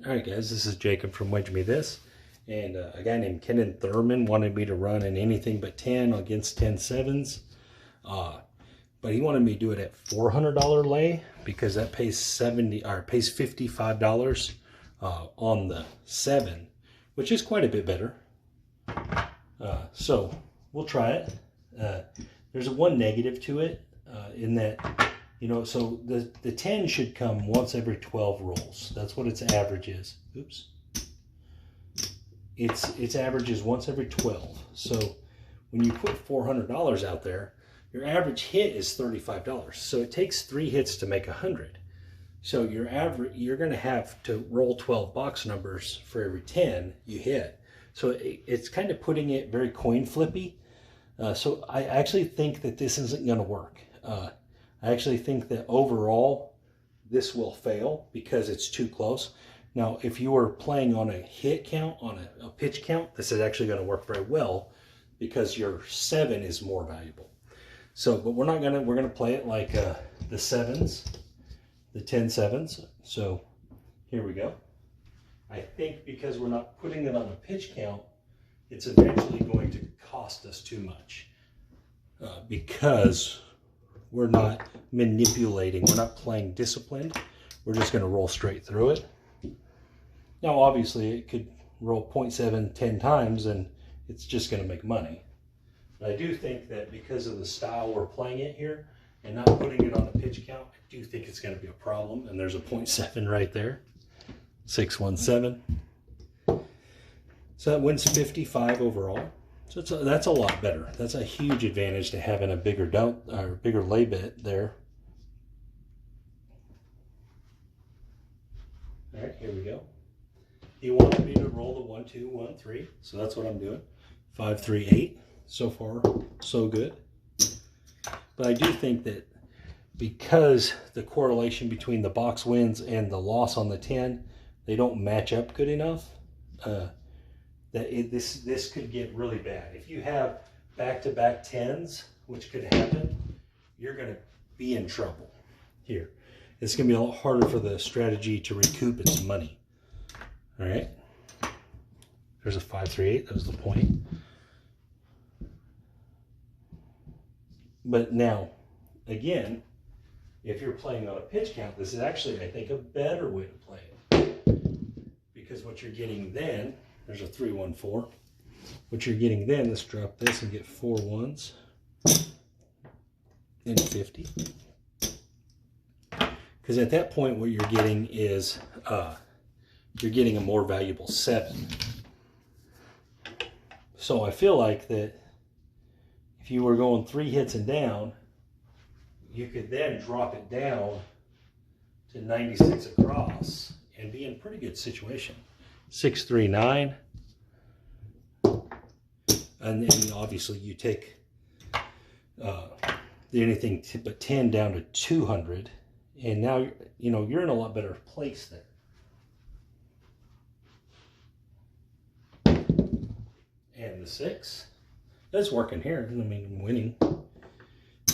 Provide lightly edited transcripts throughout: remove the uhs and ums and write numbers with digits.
All right, guys, this is Jacob from Wedge Me This, and a guy named Kenan Thurman wanted me to run in anything but 10 against 10 sevens, but he wanted me to do it at $400 lay because that pays $55 on the 7, which is quite a bit better. So we'll try it. There's one negative to it in that, so the 10 should come once every 12 rolls. That's what its average is. Oops. Its average is once every 12. So when you put $400 out there, your average hit is $35. So it takes 3 hits to make 100. So your average, you're going to have to roll 12 box numbers for every 10 you hit. So it's kind of putting it very coin flippy. So I actually think that this isn't going to work. I actually think that overall this will fail because it's too close. Now, if you were playing on a hit count, on a pitch count, this is actually going to work very well because your 7 is more valuable. So, but we're going to play it like the sevens, the 10 sevens. So here we go. I think because we're not putting it on a pitch count, it's eventually going to cost us too much because we're not manipulating, we're not playing disciplined. We're just going to roll straight through it. Now, obviously, it could roll 0.7 10 times and it's just going to make money. But I do think that because of the style we're playing it here and not putting it on a pitch count, I do think it's going to be a problem. And there's a 0.7 right there. 617. So that wins 55 overall. So that's a lot better. That's a huge advantage to having a bigger bigger lay bet there. All right, here we go. He wanted me to roll the 1, 2, 1, 3, so that's what I'm doing. 5, 3, 8. So far, so good. But I do think that because the correlation between the box wins and the loss on the 10, they don't match up good enough. This could get really bad. If you have back-to-back 10s, which could happen, you're going to be in trouble here. It's going to be a lot harder for the strategy to recoup its money. All right. There's a 5, 3, 8. That was the point. But now, again, if you're playing on a pitch count, this is actually, I think, a better way to play it. Because what you're getting then, there's a 3, 1, 4. What you're getting then, let's drop this and get 4 1s and 50. Because at that point, what you're getting is you're getting a more valuable 7. So I feel like that if you were going 3 hits and down, you could then drop it down to 96 across and be in a pretty good situation. 6, 3, 9. And then obviously you take anything but 10 down to 200. And now, you're in a lot better place there. And the 6. That's working here. I mean, I'm winning.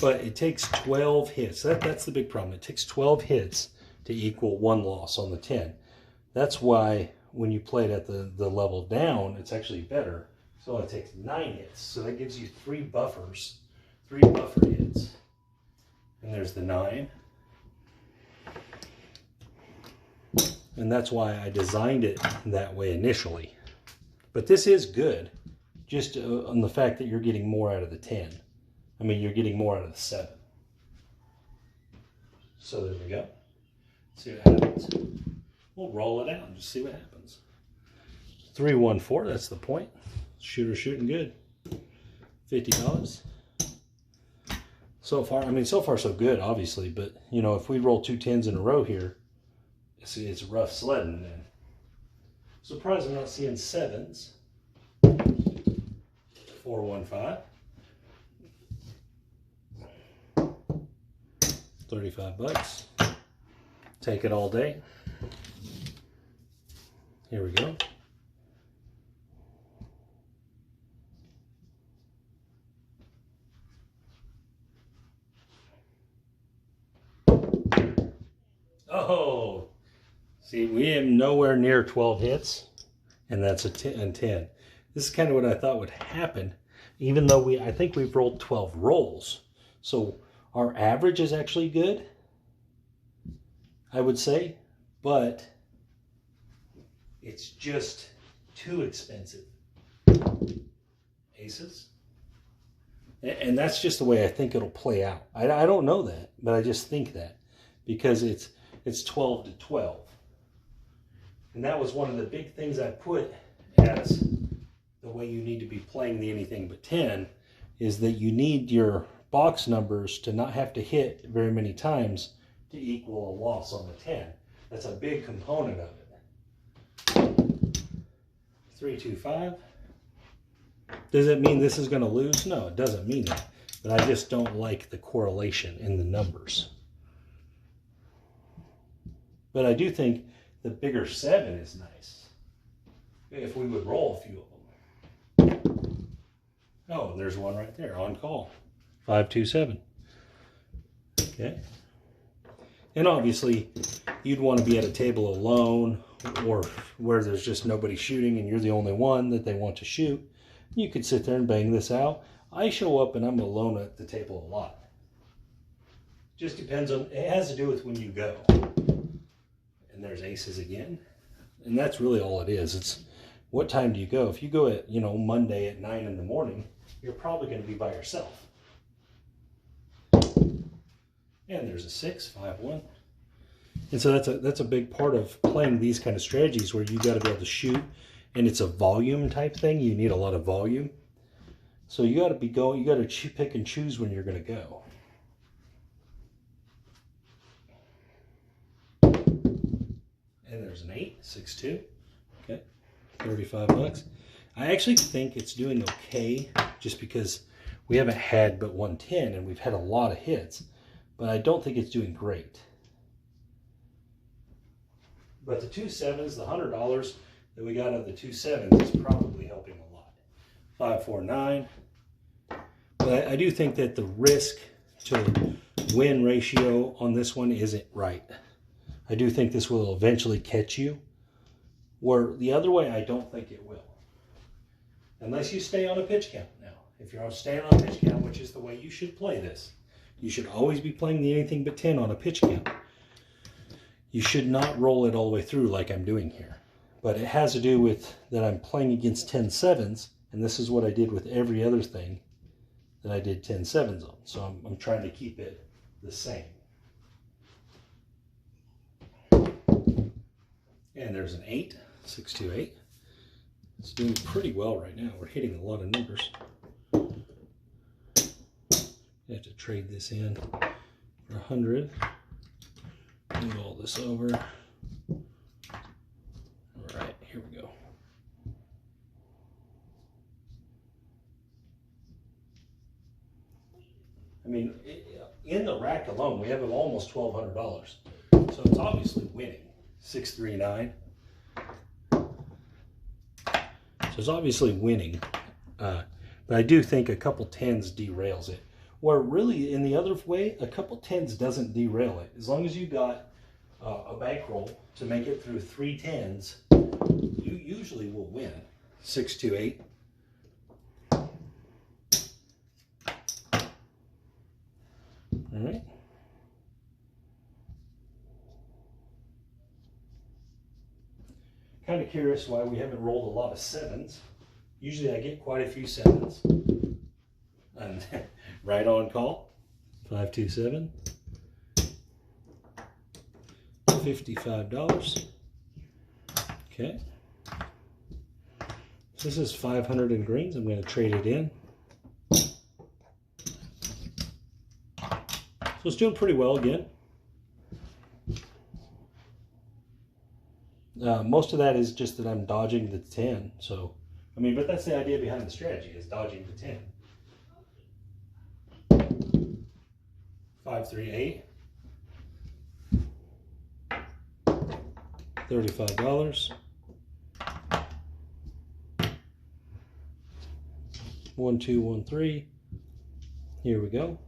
But it takes 12 hits. That's the big problem. It takes 12 hits to equal 1 loss on the 10. That's why when you play it at the level down, it's actually better. So it takes 9 hits. So that gives you 3 buffers, 3 buffer hits. And there's the 9. And that's why I designed it that way initially. But this is good, just on the fact that you're getting more out of the 10. I mean, you're getting more out of the 7. So there we go. See what happens. We'll roll it out and just see what happens. 3, 1, 4, that's the point. Shooter shooting good. $50. So far so good, obviously. But, if we roll 2 10s in a row here, it's rough sledding then. Surprised I'm not seeing 7s. 4, 1, 5. $35. Take it all day. Here we go. Oh, See, we am nowhere near 12 hits, and that's a 10. This is kind of what I thought would happen, even though I think we've rolled 12 rolls. So our average is actually good, I would say, but it's just too expensive. Aces. And that's just the way I think it'll play out. I don't know that, but I just think that because it's 12 to 12. And that was one of the big things I put as the way you need to be playing the anything but 10 is that you need your box numbers to not have to hit very many times to equal a loss on the 10. That's a big component of it. 3, 2, 5. Does it mean this is going to lose? No, it doesn't mean that. But I just don't like the correlation in the numbers. But I do think the bigger 7 is nice. If we would roll a few of them. Oh, there's one right there on call. 5, 2, 7. Okay. And obviously, you'd want to be at a table alone or where there's just nobody shooting and you're the only one that they want to shoot. You could sit there and bang this out. I show up and I'm alone at the table a lot. Just depends on, it has to do with when you go. And there's aces again. And that's really all it is. It's what time do you go? If you go at, Monday at 9 in the morning, you're probably going to be by yourself. And there's a 6, 5, 1. And so that's a big part of playing these kind of strategies where you got to be able to shoot. And it's a volume type thing. You need a lot of volume. So you got to pick and choose when you're going to go. And there's an 8, 6, 2. Okay, $35. I actually think it's doing okay just because we haven't had but 110 and we've had a lot of hits. But I don't think it's doing great. But the 2 7s, the $100 that we got out of the 2 7s is probably helping a lot. 5, 4, 9. But I do think that the risk to win ratio on this one isn't right. I do think this will eventually catch you. Where the other way, I don't think it will. Unless you stay on a pitch count now. If you're staying on a pitch count, which is the way you should play this, you should always be playing the anything but 10 on a pitch count. You should not roll it all the way through like I'm doing here. But it has to do with that I'm playing against 10 7s, and this is what I did with every other thing that I did 10 7s on. So I'm trying to keep it the same. And there's an 8, 6, 2, 8. It's doing pretty well right now. We're hitting a lot of numbers. You have to trade this in for 100. Move all this over. All right, here we go. I mean, in the rack alone, we have almost $1,200. So it's obviously winning. 639. So it's obviously winning. But I do think a couple 10s derails it. Where really, in the other way, a couple 10s doesn't derail it. As long as you got a bankroll to make it through 3 10s, you usually will win. 6, 2, 8. All right. Kind of curious why we haven't rolled a lot of 7s. Usually I get quite a few 7s. And right on call. 5, 2, 7. $55. Okay. So this is 500 in greens. I'm going to trade it in. So it's doing pretty well again. Most of that is just that I'm dodging the 10. So, I mean, but that's the idea behind the strategy, is dodging the 10. 5, 3, 8. $35. 1, 2, 1, 3. Here we go.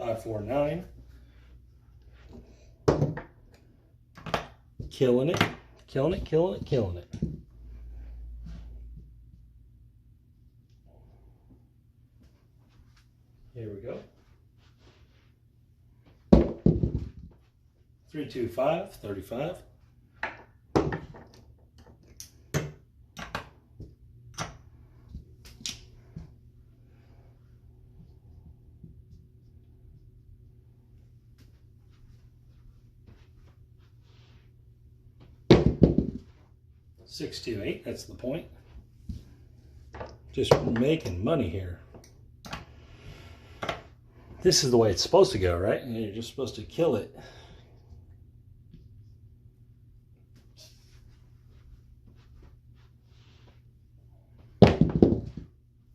549. Killing it, killing it, killing it, killing it. Here we go. 325, 35. $628, that's the point. Just making money here. This is the way it's supposed to go, right? And you're just supposed to kill it.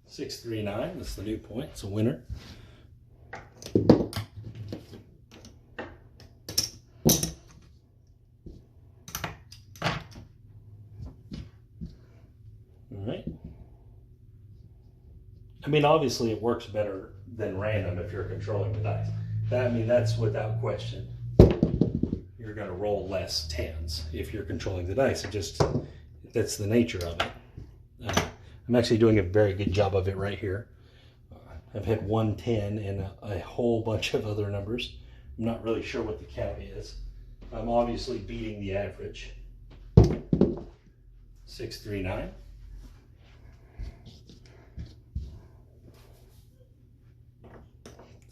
$639, that's the new point. It's a winner. All right. I mean, obviously it works better than random if you're controlling the dice. That's without question. You're going to roll less tens if you're controlling the dice. That's the nature of it. I'm actually doing a very good job of it right here. I've hit 110 and a whole bunch of other numbers. I'm not really sure what the count is. I'm obviously beating the average. 639.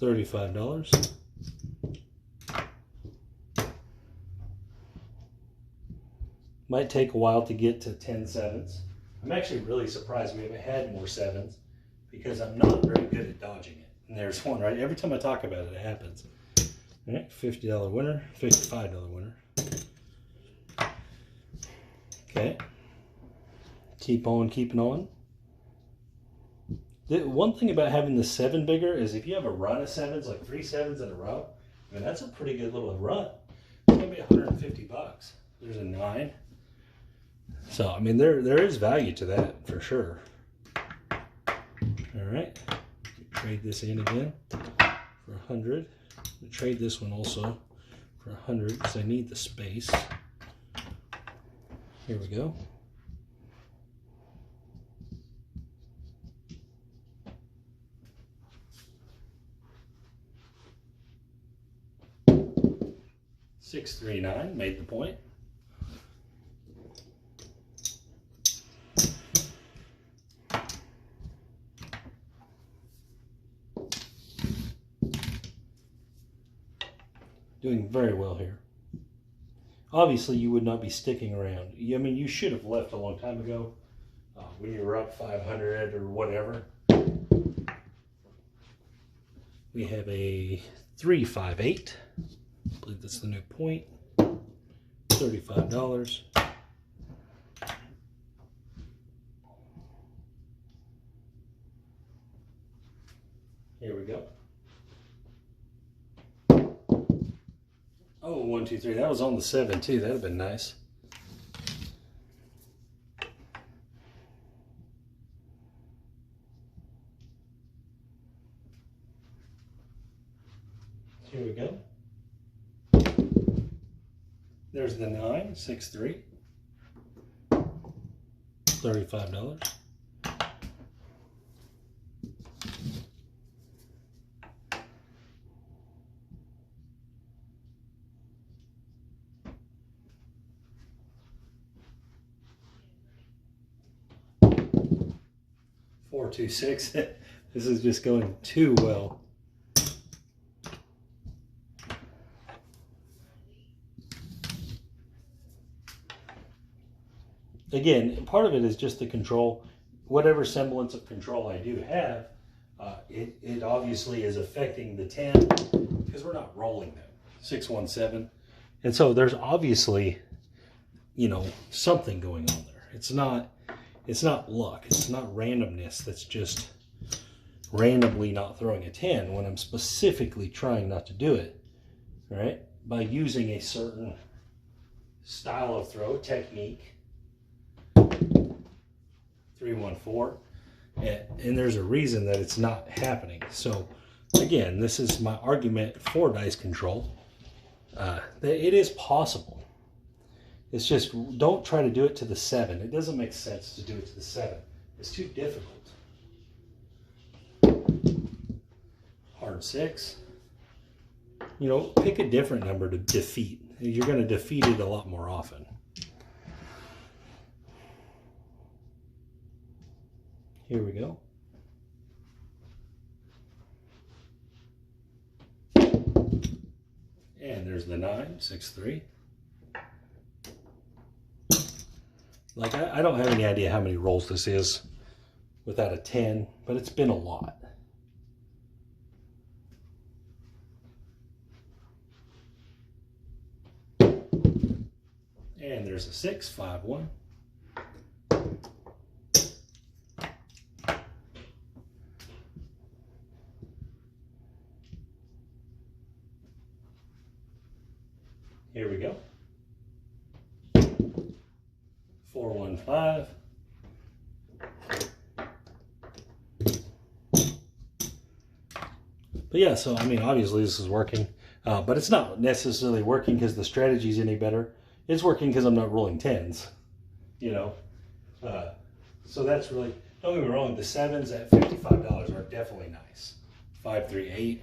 $35. Might take a while to get to 10 sevens. I'm actually really surprised we haven't had more sevens because I'm not very good at dodging it. And there's one, right? Every time I talk about it, it happens. All right, $50 winner, $55 winner. Okay. Keep on keeping on. The one thing about having the 7 bigger is if you have a run of sevens, like 3 sevens in a row, I mean, that's a pretty good little run. It's going to be $150. There's a 9. So, I mean, there is value to that for sure. All right. Trade this in again for 100. Trade this one also for 100 because I need the space. Here we go. $639 made the point. Doing very well here. Obviously, you would not be sticking around. I mean, you should have left a long time ago when you were up 500 or whatever. We have a 358. I believe that's the new point. $35. Here we go. Oh, 1, 2, 3. That was on the 7 too. That'd have been nice. Here we go. There's the 9, 6, 3. $35. $426. This is just going too well. Again, part of it is just the control. Whatever semblance of control I do have, it obviously is affecting the 10 because we're not rolling them. 617. And so there's obviously, you know, something going on there. It's not luck. It's not randomness that's just randomly not throwing a 10 when I'm specifically trying not to do it, right? By using a certain style of throw, technique. 314. And there's a reason that it's not happening. So again, this is my argument for dice control. That it is possible. It's just, don't try to do it to the 7. It doesn't make sense to do it to the 7. It's too difficult. Hard 6. You know, pick a different number to defeat. You're going to defeat it a lot more often. Here we go. And there's the 9, 6, 3. Like, I don't have any idea how many rolls this is without a 10, but it's been a lot. And there's a 6, 5, 1. Here we go. 4, 1, 5. But yeah, so I mean, obviously this is working, but it's not necessarily working because the strategy is any better. It's working because I'm not rolling 10s, you know. So that's really, don't get me wrong, the 7s at $55 are definitely nice. 5, 3, 8.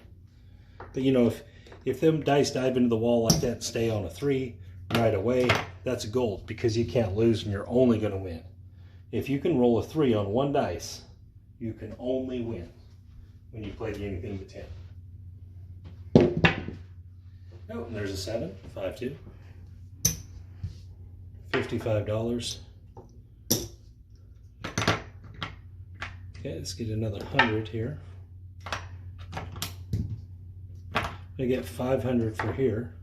But you know, if them dice dive into the wall like that and stay on a 3 right away, that's gold because you can't lose and you're only going to win. If you can roll a 3 on one dice, you can only win when you play anything but 10. Oh, and there's a 7, 5, 2. $55. Okay, let's get another 100 here. I get 500 for here.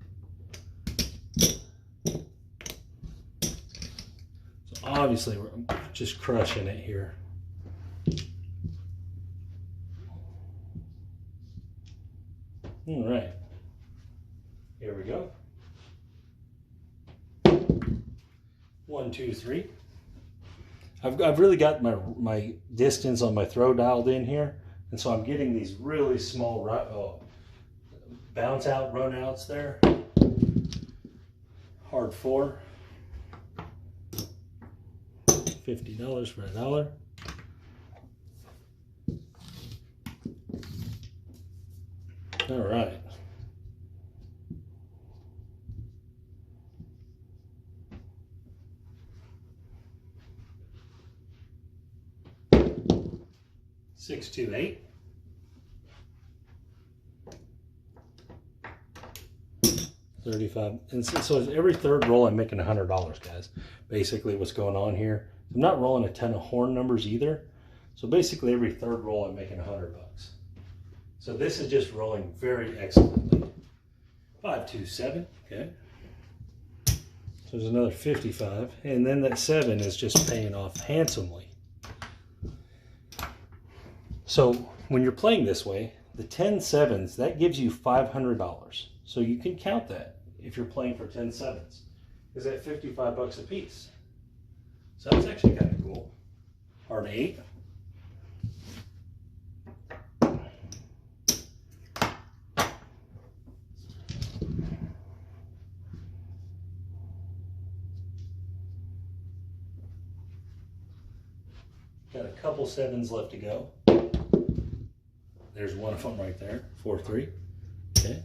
So obviously we're just crushing it here. All right, here we go. 1, 2, 3. I've really got my distance on my throw dialed in here, and so I'm getting these really small bounce out run outs there. Hard 4. $50 for $1. All right. Six, 2, 8. $35. And so every third roll I'm making $100, guys. Basically what's going on here. I'm not rolling a ton of horn numbers either. So basically every third roll I'm making $100. So this is just rolling very excellently. 5, 2, 7. Okay. So there's another 55. And then that 7 is just paying off handsomely. So when you're playing this way, the 10 7s, that gives you $500. So you can count that if you're playing for 10 7s. Is that $55 a piece? So that's actually kind of cool. Hard 8. Got a couple 7s left to go. There's one of them right there. 4, 3. Okay.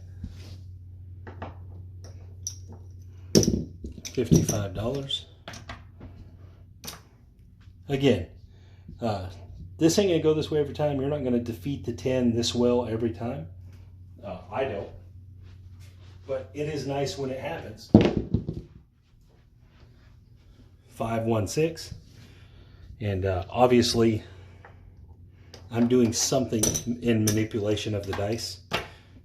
$55. Again, this ain't gonna go this way every time. You're not gonna defeat the 10 this well every time. I don't. But it is nice when it happens. 5, 1, 6. And obviously, I'm doing something in manipulation of the dice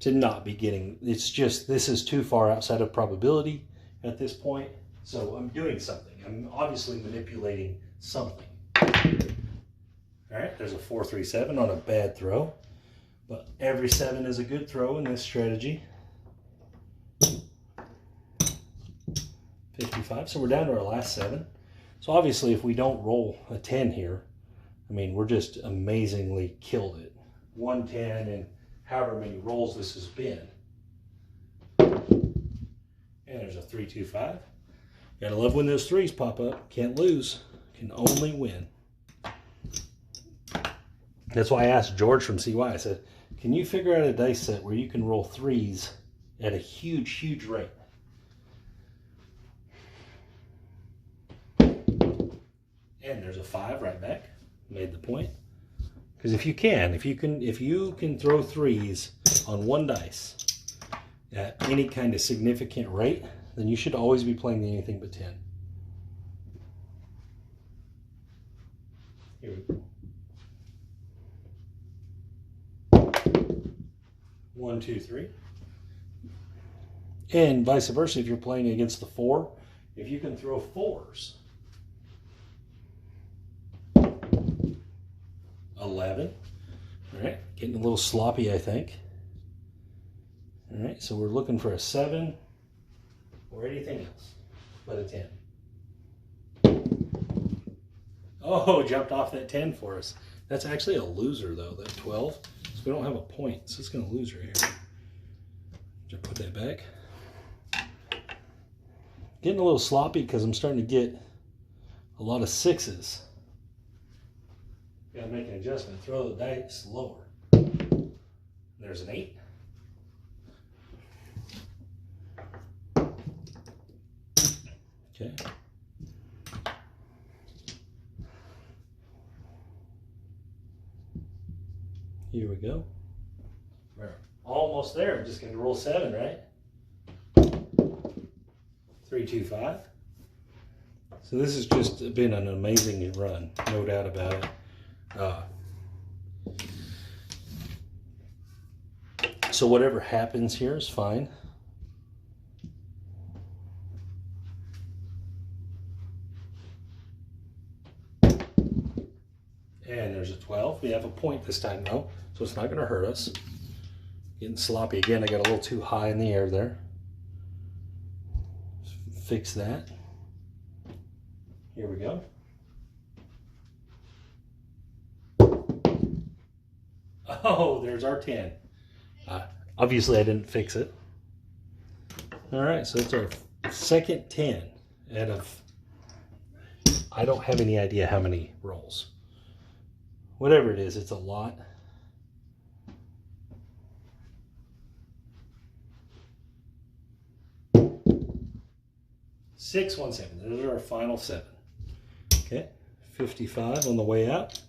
to not be getting, it's just, this is too far outside of probability at this point. So I'm doing something. I'm obviously manipulating something. All right, there's a 4, 3, 7 on a bad throw. But every 7 is a good throw in this strategy. 55, so we're down to our last 7. So obviously if we don't roll a 10 here, I mean, we're just amazingly killed it. 1 10 and however many rolls this has been. And there's a 3-2-5. Gotta love when those threes pop up. Can't lose, can only win. That's why I asked George from CY, I said, can you figure out a dice set where you can roll threes at a huge, huge rate? And there's a 5 right back. Made the point. Because if you can throw threes on one dice at any kind of significant rate, then you should always be playing the anything but 10. Here we go. 1, 2, 3. And vice versa, if you're playing against the 4, if you can throw 4s. 11. All right, getting a little sloppy, I think. All right, so we're looking for a 7 or anything else but a 10. Oh, jumped off that 10 for us. That's actually a loser, though, that 12. So we don't have a point, so it's going to lose right here. Just put that back. Getting a little sloppy because I'm starting to get a lot of 6s. Gotta make an adjustment. Throw the dice lower. There's an 8. Okay. Here we go. We're almost there. We're just gonna roll 7, right? 3, 2, 5. So this has just been an amazing run, no doubt about it. So whatever happens here is fine. And there's a 12. We have a point this time though, so it's not going to hurt us. Getting sloppy again. I got a little too high in the air there. Fix that. Here we go. Oh, there's our 10. Obviously, I didn't fix it. All right, so it's our second 10 out of, I don't have any idea how many rolls. Whatever it is, it's a lot. Six, 1, 7. Those are our final 7. Okay, 55 on the way out.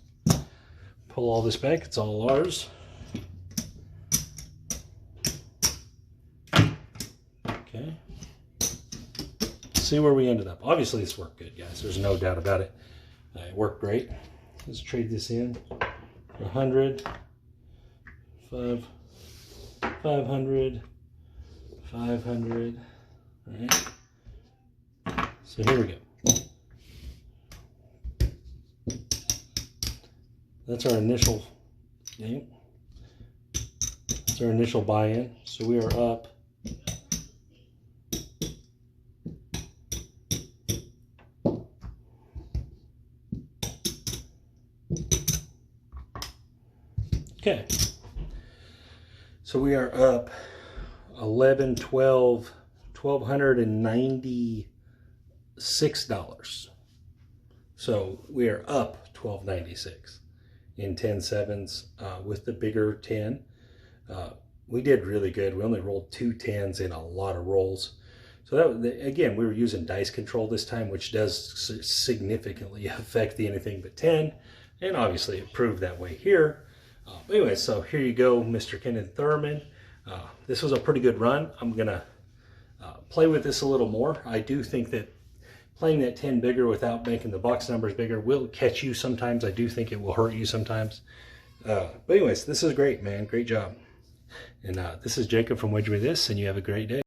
Pull all this back, it's all ours. Okay. See where we ended up. Obviously this worked good, guys. There's no doubt about it. It worked great. Let's trade this in for 100, 500, 500. All right. So here we go. That's our initial game. That's our initial buy-in. So we are up okay. So we are up 11, 12, $1,296. So we are up $1,296 in 10 sevens with the bigger 10. We did really good. We only rolled 2 10s in a lot of rolls. So that, again, we were using dice control this time, which does significantly affect the anything but 10. And obviously it proved that way here. But anyway, so here you go, Mr. Kenneth Thurman. This was a pretty good run. I'm going to play with this a little more. I do think that playing that 10 bigger without making the box numbers bigger will catch you sometimes. I do think it will hurt you sometimes. But anyways, this is great, man. Great job. And this is Jacob from Wedge With This, and you have a great day.